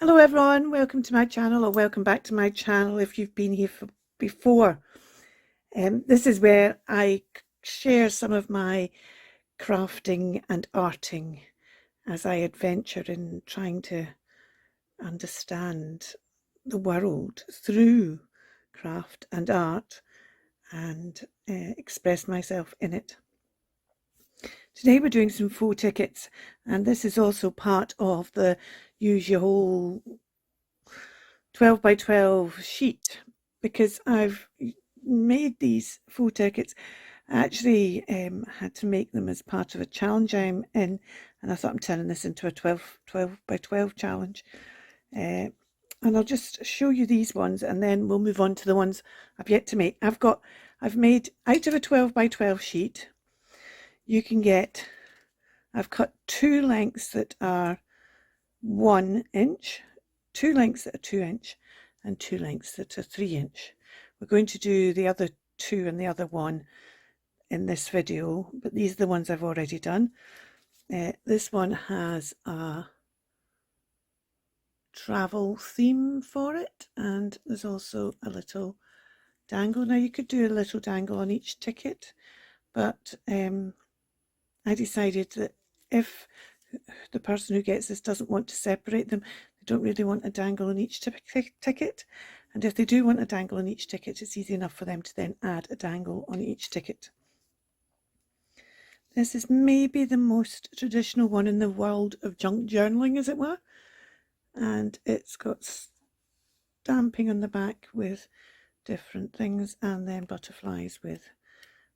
Hello everyone, welcome to my channel, or welcome back to my channel if you've been here before. This is where I share some of my crafting and arting as I adventure in trying to understand the world through craft and art and express myself in it. Today we're doing some faux tickets, and this is also part of the use your whole 12 by 12 sheet, because I've made these faux tickets. I actually had to make them as part of a challenge I'm in, and I thought I'm turning this into a 12 by 12 challenge. And I'll just show you these ones, and then we'll move on to the ones I've yet to make. I've made out of a 12 by 12 sheet. You can get, I've cut two lengths that are 1 inch, two lengths that are 2 inch, and two lengths that are 3 inch. We're going to do the other two and the other one in this video, but these are the ones I've already done. This one has a travel theme for it, and there's also a little dangle. Now you could do a little dangle on each ticket, but I decided that if the person who gets this doesn't want to separate them, they don't really want a dangle on each ticket, and if they do want a dangle on each ticket, it's easy enough for them to then add a dangle on each ticket. This is maybe the most traditional one in the world of junk journaling, as it were, and it's got stamping on the back with different things, and then butterflies with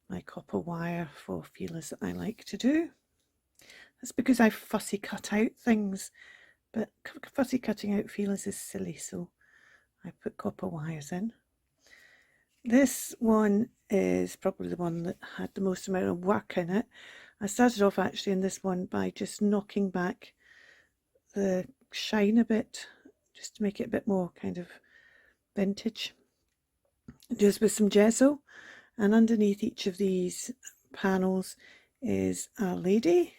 my copper wire for feelers that I like to do. That's because I fussy cut out things, but fussy cutting out feelers is silly, so I put copper wires in. This one is probably the one that had the most amount of work in it. I started off actually in this one by just knocking back the shine a bit, just to make it a bit more kind of vintage. Just with some gesso, and underneath each of these panels is a lady.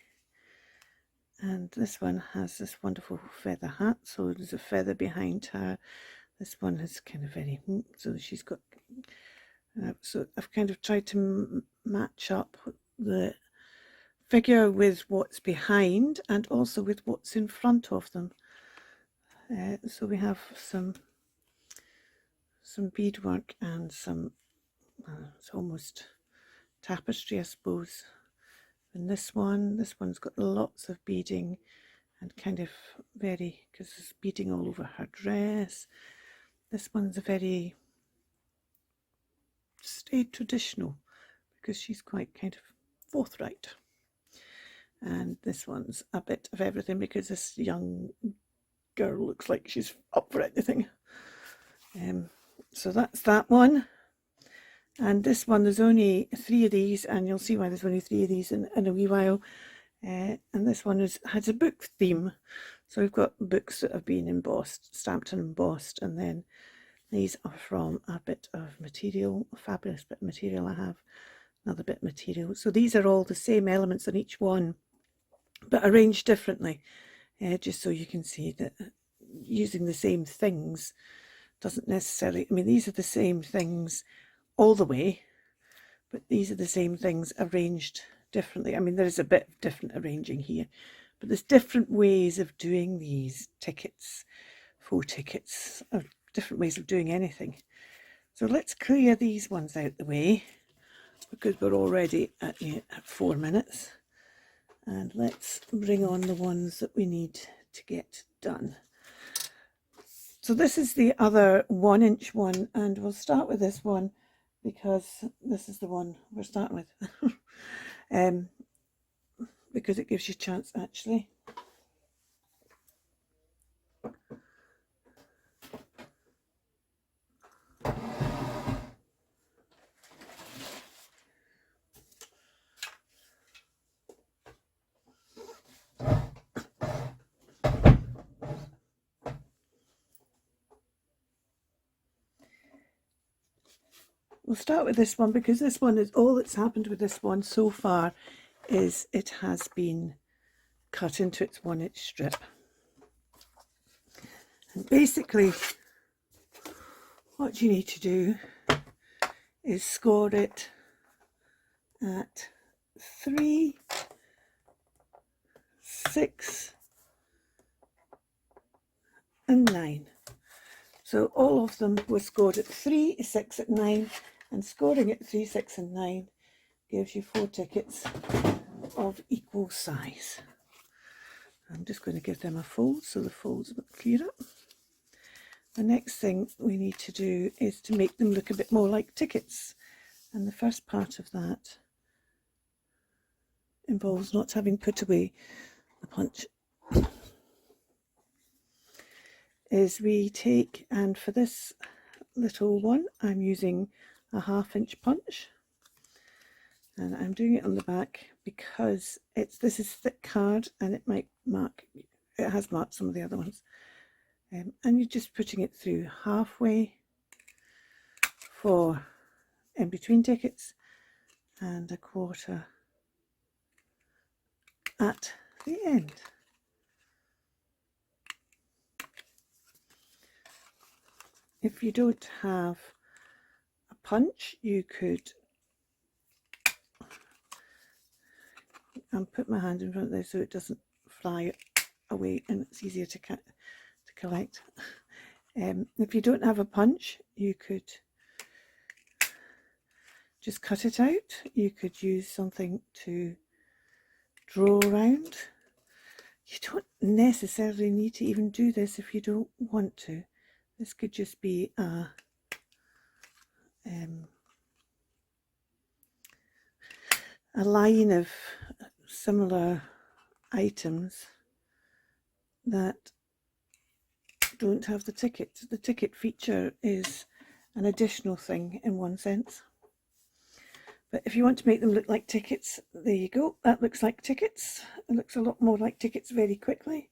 And this one has this wonderful feather hat, so there's a feather behind her. This one is kind of very, so she's got, so I've kind of tried to match up the figure with what's behind and also with what's in front of them. So we have some beadwork and some, it's almost tapestry, I suppose. And this one's got lots of beading and kind of very, because there's beading all over her dress. This one's a very stayed traditional because she's quite kind of forthright. And this one's a bit of everything because this young girl looks like she's up for anything. So that's that one. And this one, there's only 3 of these, and you'll see why there's only 3 of these in a wee while. And this one has a book theme. So we've got books that have been embossed, stamped and embossed, and then these are from a bit of material, a fabulous bit of material I have, another bit of material. So these are all the same elements on each one, but arranged differently, just so you can see that using the same things doesn't necessarily, I mean, these are the same things all the way, but these are the same things arranged differently. I mean, there is a bit of different arranging here, but there's different ways of doing these tickets, faux tickets, or different ways of doing anything. So let's clear these ones out the way because we're already at 4 minutes, and let's bring on the ones that we need to get done. So this is the other 1 inch one, and we'll start with this one because this is the one we're starting with. Because it gives you a chance actually. We'll start with this one because this one is all that's happened with this one so far is it has been cut into its 1 inch strip. And basically what you need to do is score it at 3, 6 and 9. So all of them were scored at 3, 6 and 9, and scoring at 3, 6 and 9 gives you 4 tickets of equal size. I'm just going to give them a fold so the fold's a bit clearer. The next thing we need to do is to make them look a bit more like tickets, and the first part of that involves not having put away the punch. Is we take, and for this little one I'm using a 1/2 inch punch, and I'm doing it on the back because this is thick card and it might mark, it has marked some of the other ones, and you're just putting it through halfway for in between tickets and 1/4 at the end. If you don't have a punch, you could, I'll put my hand in front of this so it doesn't fly away and it's easier to collect. If you don't have a punch, you could just cut it out. You could use something to draw around. You don't necessarily need to even do this if you don't want to. This could just be a line of similar items that don't have the ticket. The ticket feature is an additional thing in one sense. But if you want to make them look like tickets, there you go. That looks like tickets. It looks a lot more like tickets very quickly.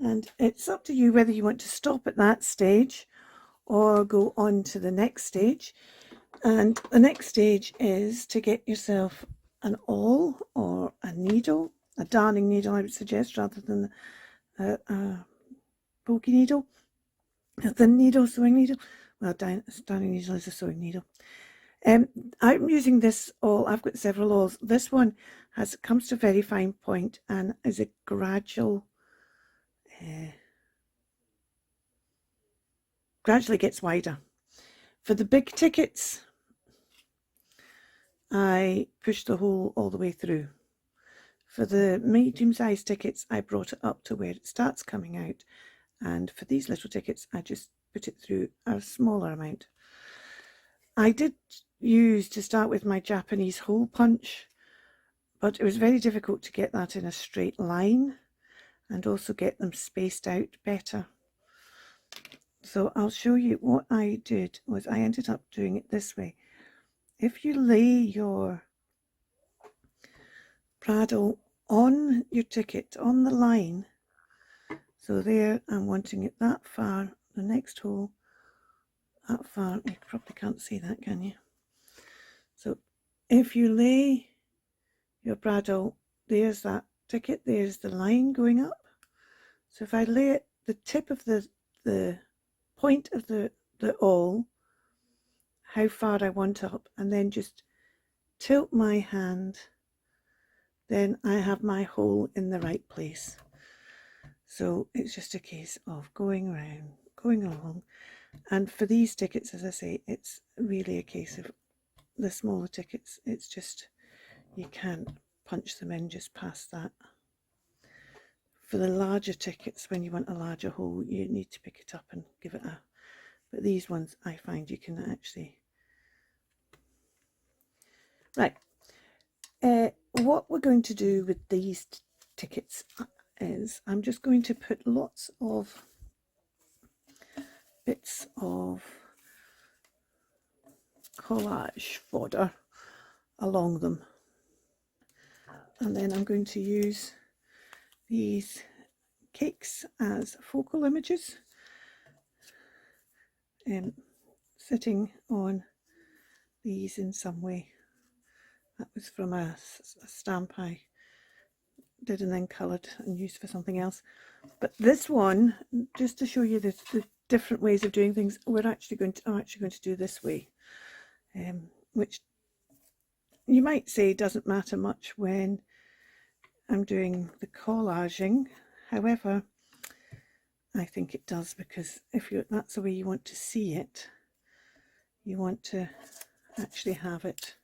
And it's up to you whether you want to stop at that stage or go on to the next stage. And the next stage is to get yourself an awl or a needle, a darning needle I would suggest, rather than a pokey needle, a thin needle, sewing needle. Well, darning needle is a sewing needle. I'm using this awl. I've got several awls. This one comes to a very fine point and is a gradually gets wider. For the big tickets, I pushed the hole all the way through. For the medium-sized tickets, I brought it up to where it starts coming out, and for these little tickets, I just put it through a smaller amount. I did use, to start with, my Japanese hole punch, but it was very difficult to get that in a straight line and also get them spaced out better. So I'll show you what I did. Was I ended up doing it this way. If you lay your bradawl on your ticket, on the line, so there I'm wanting it that far, the next hole that far, you probably can't see that, can you? So if you lay your bradawl, there's that ticket, there's the line going up. So if I lay it, the tip of the point of the awl, how far I want up, and then just tilt my hand, then I have my hole in the right place. So it's just a case of going around, going along. And for these tickets, as I say, it's really a case of the smaller tickets, it's just, you can't punch them in just past that. For the larger tickets, when you want a larger hole, you need to pick it up and give it a, but these ones I find you can actually. Right, what we're going to do with these tickets is I'm just going to put lots of bits of collage fodder along them, and then I'm going to use these cakes as focal images, sitting on these in some way. That was from a stamp I did and then coloured and used for something else. But this one, just to show you the different ways of doing things, I'm actually going to do this way, which you might say doesn't matter much when I'm doing the collaging. However, I think it does, because if that's the way you want to see it, you want to actually have it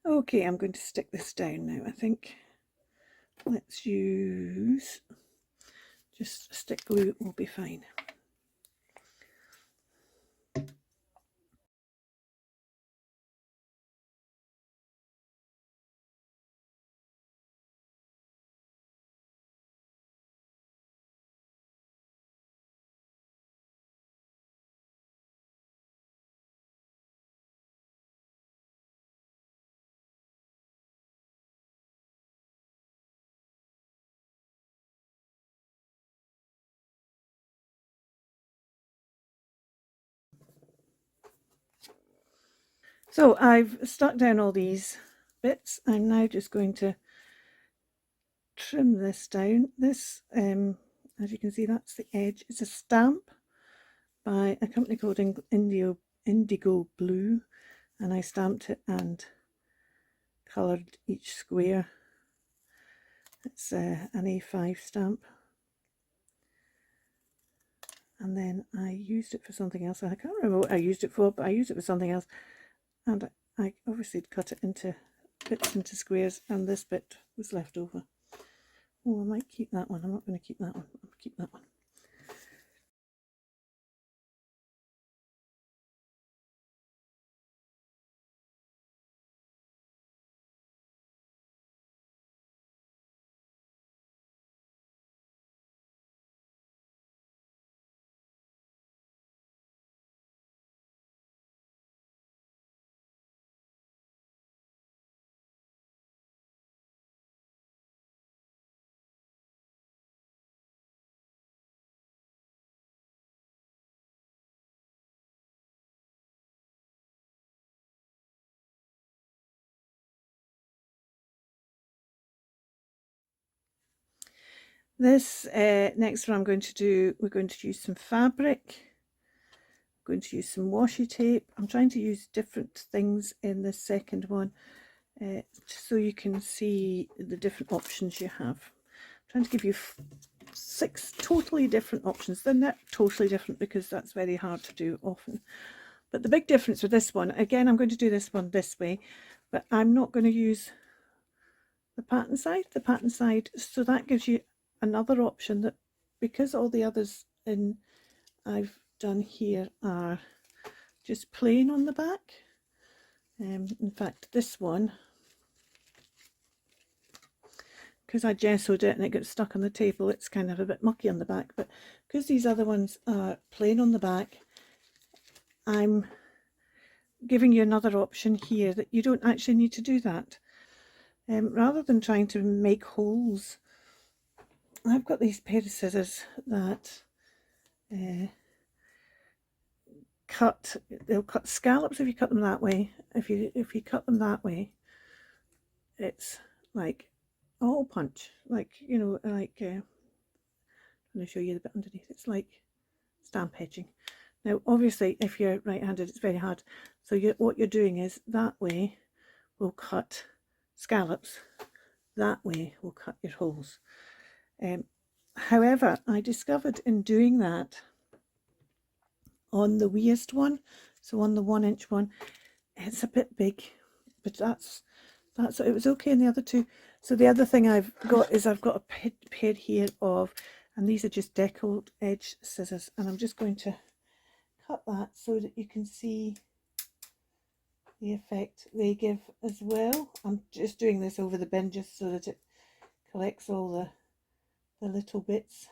okay. I'm going to stick this down now, I think. Let's use just stick glue, will be fine. So I've stuck down all these bits. I'm now just going to trim this down. This, as you can see, that's the edge. It's a stamp by a company called Indigo Blue, and I stamped it and coloured each square. It's an A5 stamp, and then I used it for something else. I can't remember what I used it for, but I used it for something else, and I obviously cut it into bits, into squares, and this bit was left over. Oh, I might keep that one. I'm not going to keep that one. I'll keep that one. This next one I'm going to do, we're going to use some fabric. I'm going to use some washi tape. I'm trying to use different things in the second one, so you can see the different options you have. I'm trying to give you 6 totally different options. They're not totally different because that's very hard to do often. But the big difference with this one, again, I'm going to do this one this way, but I'm not going to use the pattern side, so that gives you another option, that because all the others I've done here are just plain on the back. In fact, this one, because I gessoed it and it got stuck on the table, it's kind of a bit mucky on the back, but because these other ones are plain on the back, I'm giving you another option here that you don't actually need to do that. Rather than trying to make holes, I've got these pair of scissors that they'll cut scallops if you cut them that way. If you cut them that way, it's like a hole punch, like, you know, like I'm going to show you the bit underneath. It's like stamp edging. Now obviously if you're right-handed it's very hard, so what you're doing is that way will cut scallops, that way will cut your holes. However, I discovered in doing that on the weest one, so on the 1-inch one, it's a bit big, but that's it was okay in the other two. So the other thing I've got is I've got a pair here of, and these are just deckled edge scissors, and I'm just going to cut that so that you can see the effect they give as well. I'm just doing this over the bin just so that it collects all the little bits.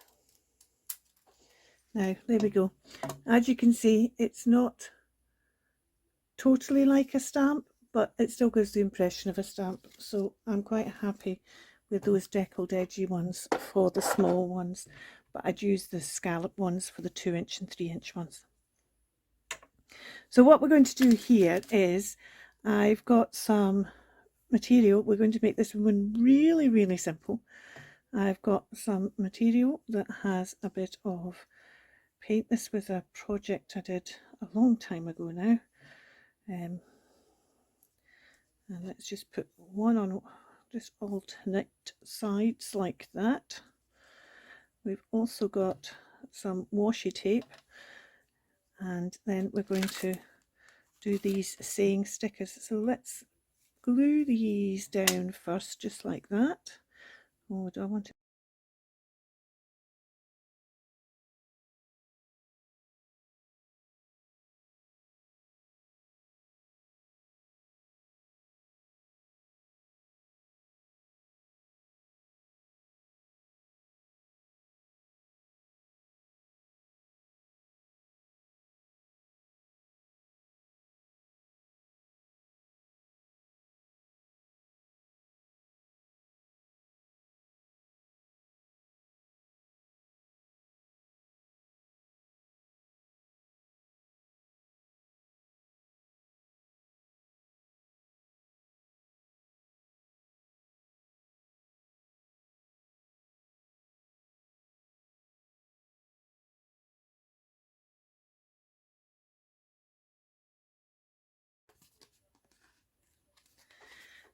Now, there we go. As you can see, it's not totally like a stamp, but it still gives the impression of a stamp. So I'm quite happy with those deckled edgy ones for the small ones, but I'd use the scallop ones for the 2-inch and 3-inch ones. So what we're going to do here is, I've got some material. We're going to make this one really, really simple. I've got some material that has a bit of paint. This was a project I did a long time ago now. And let's just put one on just alternate sides like that. We've also got some washi tape, and then we're going to do these saying stickers. So let's glue these down first, just like that. Oh, do I want to?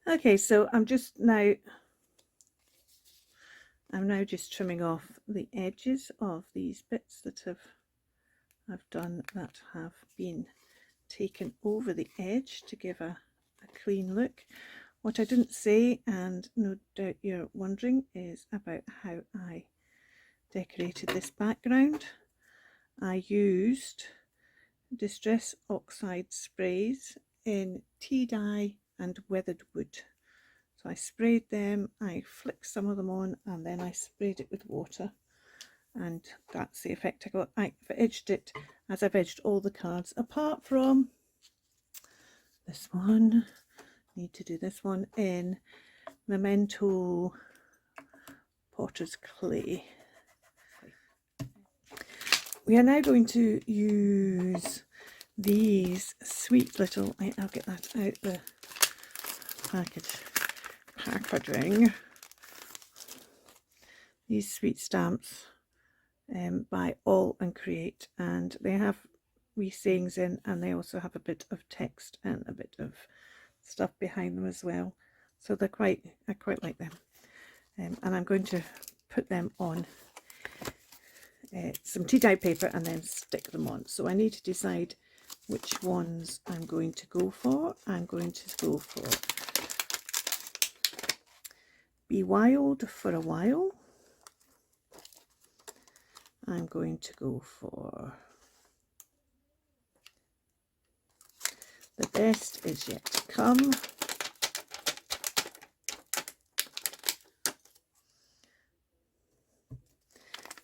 Okay, so I'm now just trimming off the edges of these bits that I've done that have been taken over the edge to give a clean look. What I didn't say, and no doubt you're wondering, is about how I decorated this background. I used Distress Oxide sprays in tea dye and weathered wood. So I sprayed them, I flicked some of them on, and then I sprayed it with water, and that's the effect I got. I've edged it as I've edged all the cards, apart from this one. Need to do this one in Memento Potter's Clay. We are now going to use these sweet little, I'll get that out the packaging, these sweet stamps by All and Create, and they have wee sayings in, and they also have a bit of text and a bit of stuff behind them as well. So I quite like them, and I'm going to put them on some tea dye paper and then stick them on. So I need to decide which ones I'm going to go for. I'm going to go for Be Wild for a While. I'm going to go for The Best Is Yet to Come.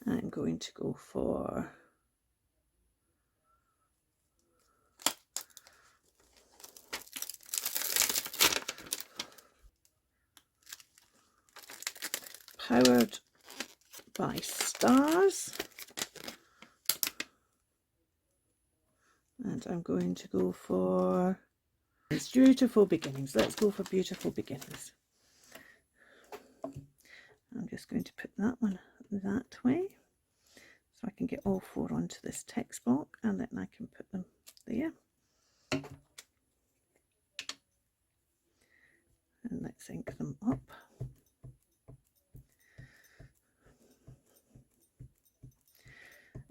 I'm going to go for Powered by Stars. And I'm going to go for Beautiful Beginnings. Let's go for Beautiful Beginnings. I'm just going to put that one that way, so I can get all 4 onto this text block, and then I can put them there. And let's ink them up.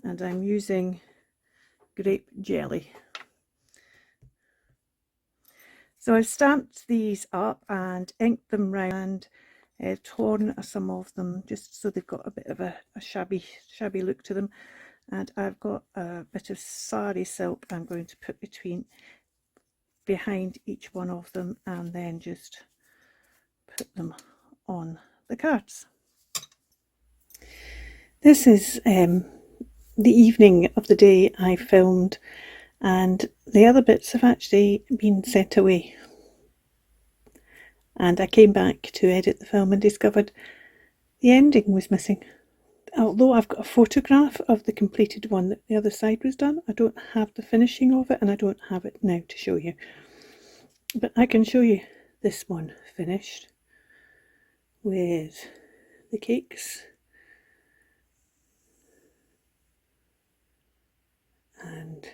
And I'm using grape jelly. So I've stamped these up and inked them round, torn some of them just so they've got a bit of a shabby look to them. And I've got a bit of sari silk I'm going to put between behind each one of them and then just put them on the cards. This is the evening of the day I filmed, and the other bits have actually been sent away. And I came back to edit the film and discovered the ending was missing. Although I've got a photograph of the completed one that the other side was done, I don't have the finishing of it, and I don't have it now to show you. But I can show you this one finished with the cakes and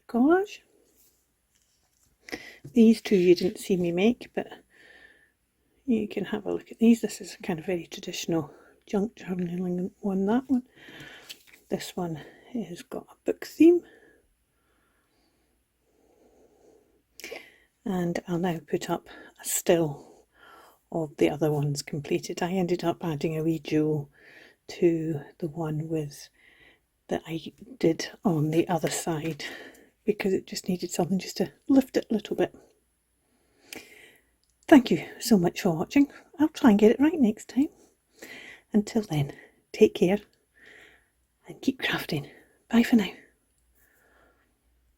collage. These two you didn't see me make, but you can have a look at these. This is a kind of very traditional junk journaling one, that one. This one has got a book theme. And I'll now put up a still of the other ones completed. I ended up adding a wee jewel to the one with that I did on the other side because it just needed something just to lift it a little bit. Thank you so much for watching. I'll try and get it right next time. Until then, take care and keep crafting. Bye for now.